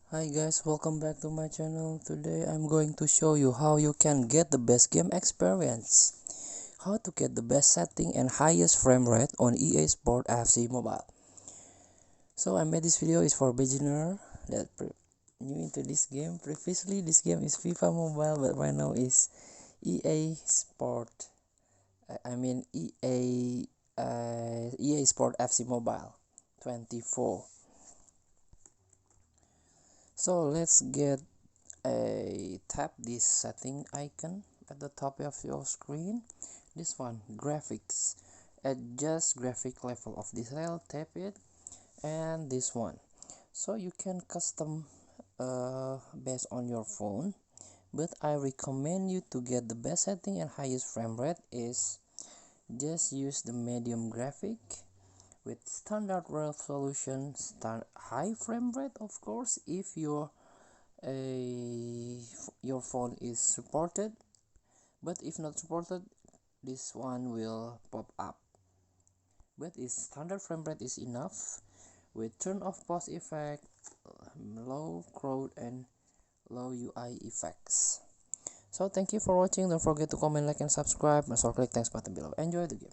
Hi guys, welcome back to my channel. Today I'm going to show you how you can get the best game experience. How to get the best setting and highest frame rate on EA Sport FC Mobile. So I made this video is for beginner that new into this game. Previously this game is FIFA Mobile, but right now is EA Sport. I mean EA Sport FC Mobile 24. So let's get tap this setting icon at the top of your screen. This one, graphics, adjust graphic level of detail, tap it, and this one, so you can custom based on your phone, but I recommend you to get the best setting and highest frame rate is just use the medium graphic with standard resolution, high frame rate, of course, if your phone is supported, but if not supported, this one will pop up. But its standard frame rate is enough with turn off pause effect, low crowd, and low UI effects. So thank you for watching. Don't forget to comment, like, and subscribe. And click thanks button below. Enjoy the game.